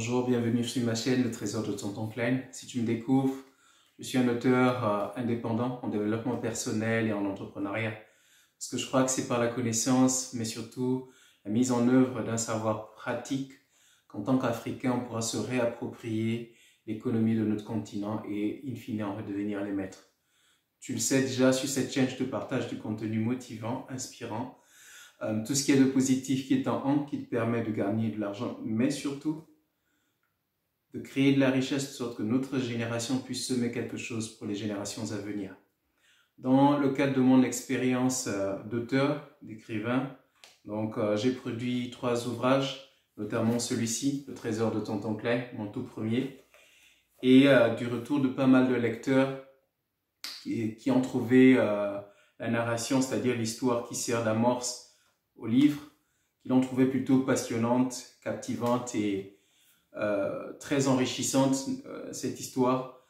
Bonjour, bienvenue sur ma chaîne, le Trésor de Tonton Klein. Si tu me découvres, je suis un auteur indépendant en développement personnel et en entrepreneuriat. Parce que je crois que c'est par la connaissance, mais surtout la mise en œuvre d'un savoir pratique qu'en tant qu'Africain, on pourra se réapproprier l'économie de notre continent et in fine en redevenir les maîtres. Tu le sais déjà, sur cette chaîne, je te partage du contenu motivant, inspirant, tout ce qu'il y a de positif qui est en qui te permet de gagner de l'argent, mais surtout de créer de la richesse de sorte que notre génération puisse semer quelque chose pour les générations à venir. Dans le cadre de mon expérience d'auteur, d'écrivain, j'ai produit 3 ouvrages, notamment celui-ci, Le Trésor de Tonton Klein, mon tout premier, et du retour de pas mal de lecteurs qui ont trouvé la narration, c'est-à-dire l'histoire qui sert d'amorce au livre, qui l'ont trouvé plutôt passionnante, captivante et très enrichissante, cette histoire.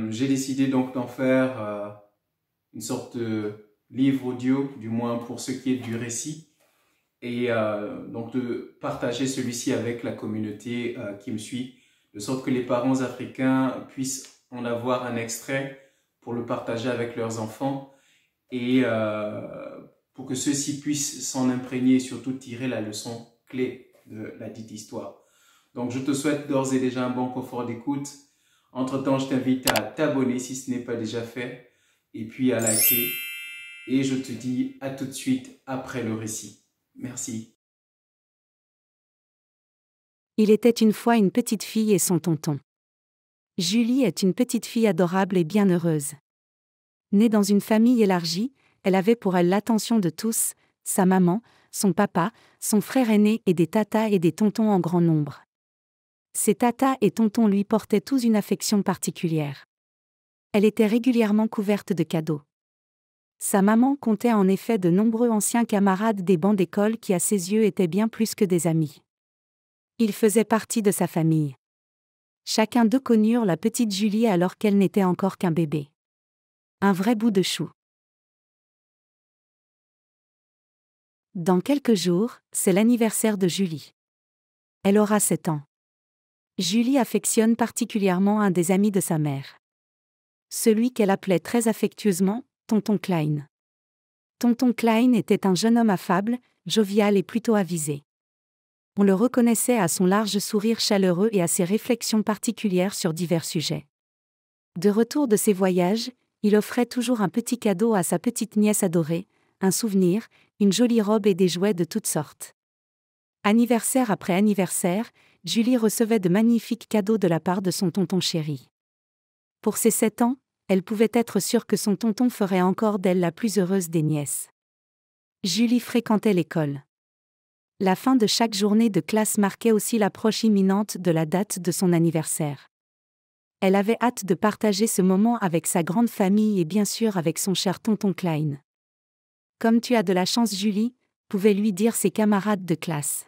J'ai décidé donc d'en faire une sorte de livre audio, du moins pour ce qui est du récit, et donc de partager celui-ci avec la communauté qui me suit, de sorte que les parents africains puissent en avoir un extrait pour le partager avec leurs enfants et pour que ceux-ci puissent s'en imprégner et surtout tirer la leçon clé de la dite histoire. Donc, je te souhaite d'ores et déjà un bon confort d'écoute. Entre-temps, je t'invite à t'abonner si ce n'est pas déjà fait et puis à liker. Et je te dis à tout de suite après le récit. Merci. Il était une fois une petite fille et son tonton. Julie est une petite fille adorable et bien heureuse. Née dans une famille élargie, elle avait pour elle l'attention de tous, sa maman, son papa, son frère aîné et des tatas et des tontons en grand nombre. Ses tatas et tontons lui portaient tous une affection particulière. Elle était régulièrement couverte de cadeaux. Sa maman comptait en effet de nombreux anciens camarades des bancs d'école qui à ses yeux étaient bien plus que des amis. Ils faisaient partie de sa famille. Chacun d'eux connurent la petite Julie alors qu'elle n'était encore qu'un bébé. Un vrai bout de chou. Dans quelques jours, c'est l'anniversaire de Julie. Elle aura 7 ans. Julie affectionne particulièrement un des amis de sa mère. Celui qu'elle appelait très affectueusement Tonton Klein. Tonton Klein était un jeune homme affable, jovial et plutôt avisé. On le reconnaissait à son large sourire chaleureux et à ses réflexions particulières sur divers sujets. De retour de ses voyages, il offrait toujours un petit cadeau à sa petite nièce adorée, un souvenir, une jolie robe et des jouets de toutes sortes. Anniversaire après anniversaire, Julie recevait de magnifiques cadeaux de la part de son tonton chéri. Pour ses 7 ans, elle pouvait être sûre que son tonton ferait encore d'elle la plus heureuse des nièces. Julie fréquentait l'école. La fin de chaque journée de classe marquait aussi l'approche imminente de la date de son anniversaire. Elle avait hâte de partager ce moment avec sa grande famille et bien sûr avec son cher tonton Klein. « Comme tu as de la chance, Julie », pouvaient lui dire ses camarades de classe.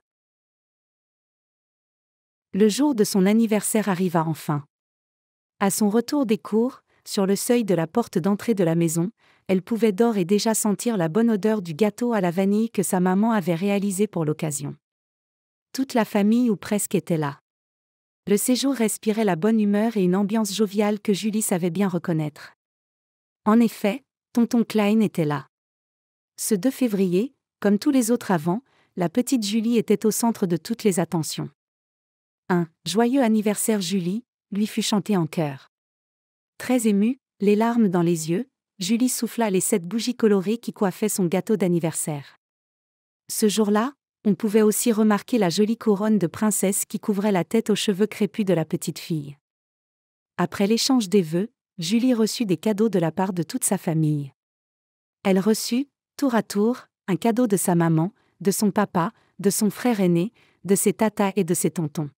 Le jour de son anniversaire arriva enfin. À son retour des cours, sur le seuil de la porte d'entrée de la maison, elle pouvait d'ores et déjà sentir la bonne odeur du gâteau à la vanille que sa maman avait réalisé pour l'occasion. Toute la famille ou presque était là. Le séjour respirait la bonne humeur et une ambiance joviale que Julie savait bien reconnaître. En effet, tonton Klein était là. Ce 2 février, comme tous les autres avant, la petite Julie était au centre de toutes les attentions. Un « Joyeux anniversaire Julie » lui fut chanté en chœur. Très émue, les larmes dans les yeux, Julie souffla les 7 bougies colorées qui coiffaient son gâteau d'anniversaire. Ce jour-là, on pouvait aussi remarquer la jolie couronne de princesse qui couvrait la tête aux cheveux crépus de la petite fille. Après l'échange des vœux, Julie reçut des cadeaux de la part de toute sa famille. Elle reçut, tour à tour, un cadeau de sa maman, de son papa, de son frère aîné, de ses tatas et de ses tontons.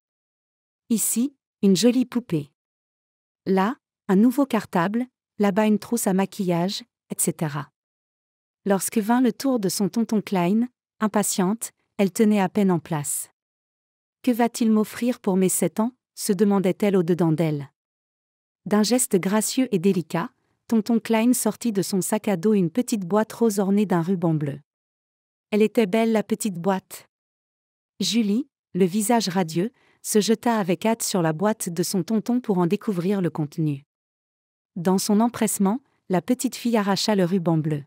Ici, une jolie poupée. Là, un nouveau cartable, là-bas une trousse à maquillage, etc. Lorsque vint le tour de son tonton Klein, impatiente, elle tenait à peine en place. « Que va-t-il m'offrir pour mes 7 ans ?» se demandait-elle au-dedans d'elle. D'un geste gracieux et délicat, tonton Klein sortit de son sac à dos une petite boîte rose ornée d'un ruban bleu. Elle était belle la petite boîte. Julie, le visage radieux, se jeta avec hâte sur la boîte de son tonton pour en découvrir le contenu. Dans son empressement, la petite fille arracha le ruban bleu.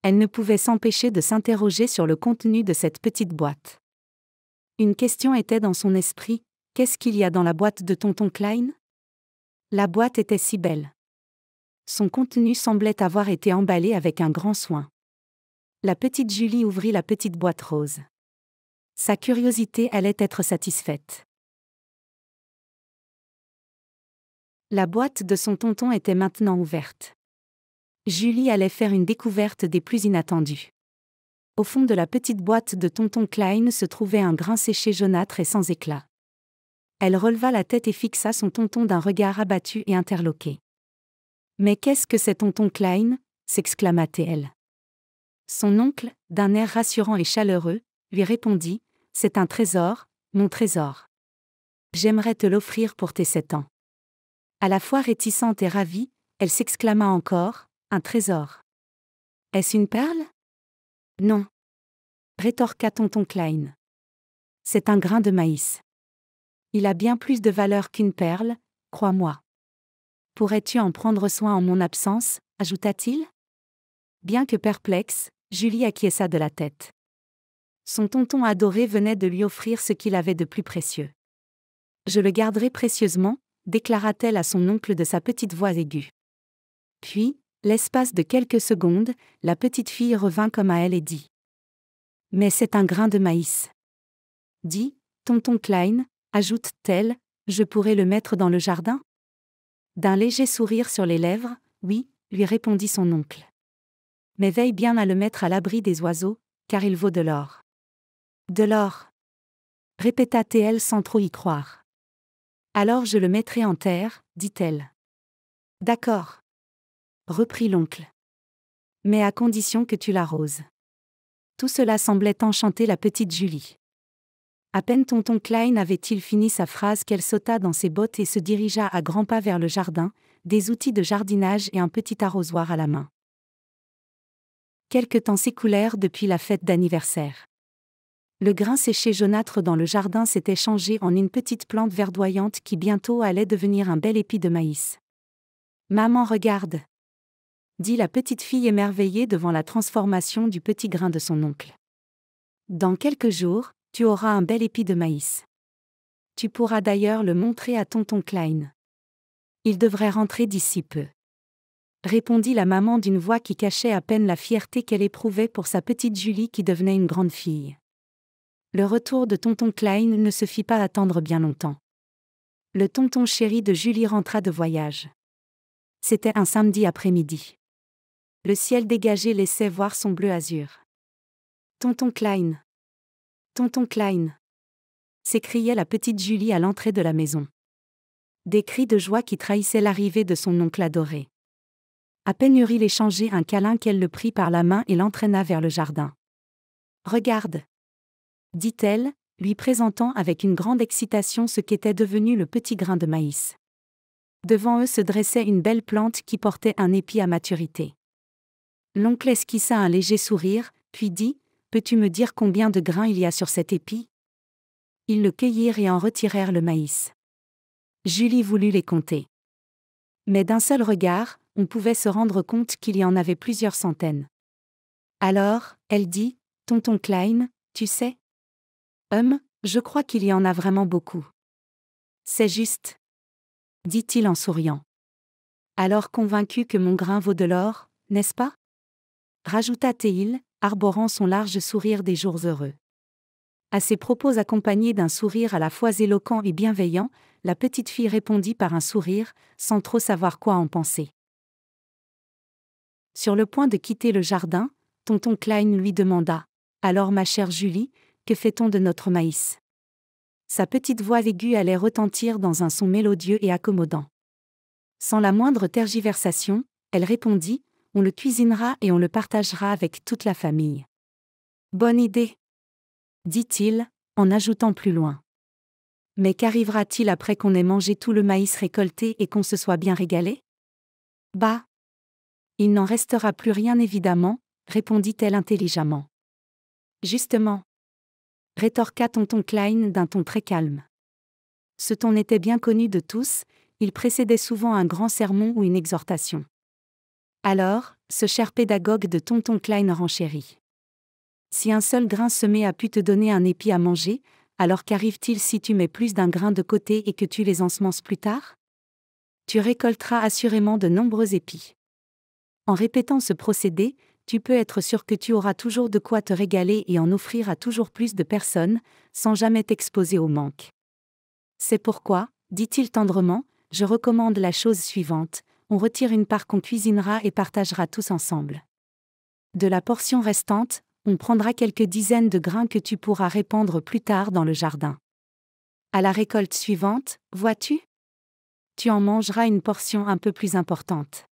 Elle ne pouvait s'empêcher de s'interroger sur le contenu de cette petite boîte. Une question était dans son esprit: qu'est-ce qu'il y a dans la boîte de tonton Klein? La boîte était si belle. Son contenu semblait avoir été emballé avec un grand soin. La petite Julie ouvrit la petite boîte rose. Sa curiosité allait être satisfaite. La boîte de son tonton était maintenant ouverte. Julie allait faire une découverte des plus inattendues. Au fond de la petite boîte de tonton Klein se trouvait un grain séché jaunâtre et sans éclat. Elle releva la tête et fixa son tonton d'un regard abattu et interloqué. « Mais qu'est-ce que c'est tonton Klein ?» s'exclama-t-elle. Son oncle, d'un air rassurant et chaleureux, lui répondit: « C'est un trésor, mon trésor. J'aimerais te l'offrir pour tes 7 ans. » À la fois réticente et ravie, elle s'exclama encore: « Un trésor. Est-ce une perle ?»« Non. » rétorqua tonton Klein. « C'est un grain de maïs. Il a bien plus de valeur qu'une perle, crois-moi. Pourrais-tu en prendre soin en mon absence ?» ajouta-t-il. Bien que perplexe, Julie acquiesça de la tête. Son tonton adoré venait de lui offrir ce qu'il avait de plus précieux. « Je le garderai précieusement », déclara-t-elle à son oncle de sa petite voix aiguë. Puis, l'espace de quelques secondes, la petite fille revint comme à elle et dit: « Mais c'est un grain de maïs. »« Dis, tonton Klein, ajoute-t-elle, je pourrais le mettre dans le jardin ?» D'un léger sourire sur les lèvres, « Oui », lui répondit son oncle. « Mais veille bien à le mettre à l'abri des oiseaux, car il vaut de l'or. »« De l'or » répéta-t-elle sans trop y croire. « Alors je le mettrai en terre, dit-elle. »« D'accord, » reprit l'oncle. « Mais à condition que tu l'arroses. » Tout cela semblait enchanter la petite Julie. À peine tonton Klein avait-il fini sa phrase qu'elle sauta dans ses bottes et se dirigea à grands pas vers le jardin, des outils de jardinage et un petit arrosoir à la main. Quelque temps s'écoulèrent depuis la fête d'anniversaire. Le grain séché jaunâtre dans le jardin s'était changé en une petite plante verdoyante qui bientôt allait devenir un bel épi de maïs. « Maman, regarde !» dit la petite fille émerveillée devant la transformation du petit grain de son oncle. « Dans quelques jours, tu auras un bel épi de maïs. Tu pourras d'ailleurs le montrer à tonton Klein. Il devrait rentrer d'ici peu. » répondit la maman d'une voix qui cachait à peine la fierté qu'elle éprouvait pour sa petite Julie qui devenait une grande fille. Le retour de tonton Klein ne se fit pas attendre bien longtemps. Le tonton chéri de Julie rentra de voyage. C'était un samedi après-midi. Le ciel dégagé laissait voir son bleu azur. « Tonton Klein ! Tonton Klein !» s'écriait la petite Julie à l'entrée de la maison. Des cris de joie qui trahissaient l'arrivée de son oncle adoré. À peine eut-il échangé un câlin qu'elle le prit par la main et l'entraîna vers le jardin. « Regarde !» dit-elle, lui présentant avec une grande excitation ce qu'était devenu le petit grain de maïs. Devant eux se dressait une belle plante qui portait un épi à maturité. L'oncle esquissa un léger sourire, puis dit: « Peux-tu me dire combien de grains il y a sur cet épi ?» Ils le cueillirent et en retirèrent le maïs. Julie voulut les compter. Mais d'un seul regard, on pouvait se rendre compte qu'il y en avait plusieurs centaines. Alors, elle dit: « Tonton Klein, tu sais ? Je crois qu'il y en a vraiment beaucoup. » « C'est juste, » dit-il en souriant. « Alors convaincu que mon grain vaut de l'or, n'est-ce pas ?» rajouta-t-il, arborant son large sourire des jours heureux. À ces propos accompagnés d'un sourire à la fois éloquent et bienveillant, la petite fille répondit par un sourire, sans trop savoir quoi en penser. Sur le point de quitter le jardin, tonton Klein lui demanda: « Alors ma chère Julie, que fait-on de notre maïs ?» Sa petite voix aiguë allait retentir dans un son mélodieux et accommodant. Sans la moindre tergiversation, elle répondit: « On le cuisinera et on le partagera avec toute la famille. »« Bonne idée !» dit-il, en ajoutant plus loin. « Mais qu'arrivera-t-il après qu'on ait mangé tout le maïs récolté et qu'on se soit bien régalé ? » « Bah ! Il n'en restera plus rien évidemment, » répondit-elle intelligemment. « Justement » rétorqua tonton Klein d'un ton très calme. Ce ton était bien connu de tous, il précédait souvent un grand sermon ou une exhortation. Alors, ce cher pédagogue de tonton Klein renchérit. Si un seul grain semé a pu te donner un épi à manger, alors qu'arrive-t-il si tu mets plus d'un grain de côté et que tu les ensemences plus tard? Tu récolteras assurément de nombreux épis. En répétant ce procédé, tu peux être sûr que tu auras toujours de quoi te régaler et en offrir à toujours plus de personnes, sans jamais t'exposer au manque. C'est pourquoi, dit-il tendrement, je recommande la chose suivante, on retire une part qu'on cuisinera et partagera tous ensemble. De la portion restante, on prendra quelques dizaines de grains que tu pourras répandre plus tard dans le jardin. À la récolte suivante, vois-tu? Tu en mangeras une portion un peu plus importante.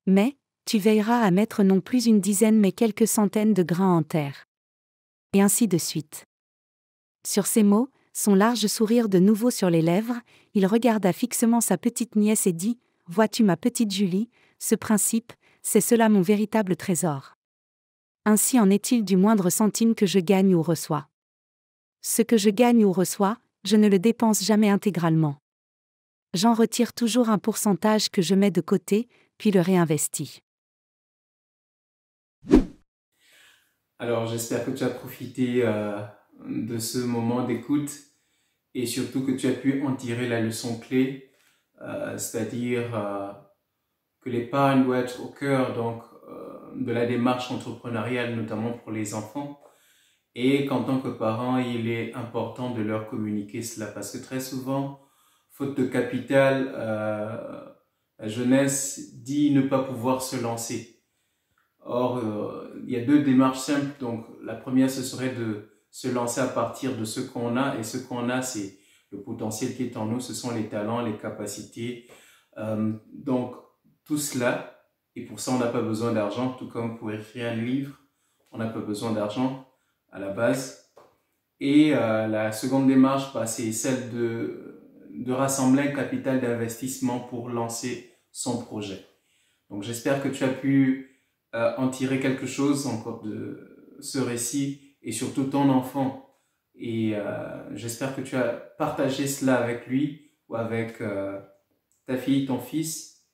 Mais, tu veilleras à mettre non plus une dizaine mais quelques centaines de grains en terre. Et ainsi de suite. Sur ces mots, son large sourire de nouveau sur les lèvres, il regarda fixement sa petite nièce et dit « Vois-tu ma petite Julie, ce principe, c'est cela mon véritable trésor. Ainsi en est-il du moindre centime que je gagne ou reçois. Ce que je gagne ou reçois, je ne le dépense jamais intégralement. J'en retire toujours un pourcentage que je mets de côté, puis le réinvestis. » Alors, j'espère que tu as profité de ce moment d'écoute et surtout que tu as pu en tirer la leçon clé, c'est-à-dire que l'épargne doit être au cœur de la démarche entrepreneuriale, notamment pour les enfants, et qu'en tant que parent, il est important de leur communiquer cela parce que très souvent, faute de capital, la jeunesse dit ne pas pouvoir se lancer. Or, il y a deux démarches simples. Donc, la première, ce serait de se lancer à partir de ce qu'on a. Et ce qu'on a, c'est le potentiel qui est en nous. Ce sont les talents, les capacités. Donc, tout cela. Et pour ça, on n'a pas besoin d'argent. Tout comme pour écrire un livre, on n'a pas besoin d'argent à la base. Et la seconde démarche, c'est celle de rassembler un capital d'investissement pour lancer son projet. Donc, j'espère que tu as pu en tirer quelque chose encore de ce récit et surtout ton enfant. Et j'espère que tu as partagé cela avec lui ou avec ta fille, ton fils.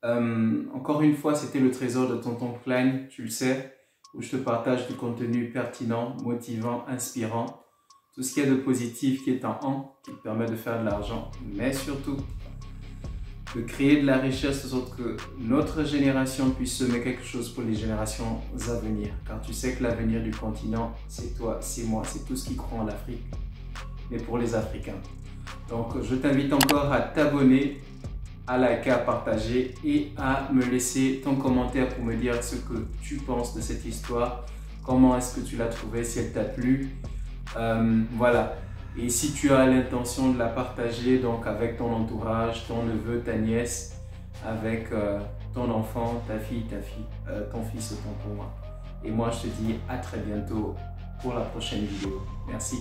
Encore une fois, c'était le trésor de tonton Klein, tu le sais, où je te partage du contenu pertinent, motivant, inspirant. Tout ce qu'il y a de positif qui est en qui te permet de faire de l'argent, mais surtout de créer de la richesse de sorte que notre génération puisse semer quelque chose pour les générations à venir. Car tu sais que l'avenir du continent, c'est toi, c'est moi, c'est tout ce qui croit en Afrique, mais pour les Africains. Donc je t'invite encore à t'abonner, à liker, à partager et à me laisser ton commentaire pour me dire ce que tu penses de cette histoire, comment est-ce que tu l'as trouvée, si elle t'a plu. Voilà. Et si tu as l'intention de la partager donc avec ton entourage, ton neveu, ta nièce, avec ton enfant, ta fille, ton fils ou ton conjoint. Et moi, je te dis à très bientôt pour la prochaine vidéo. Merci.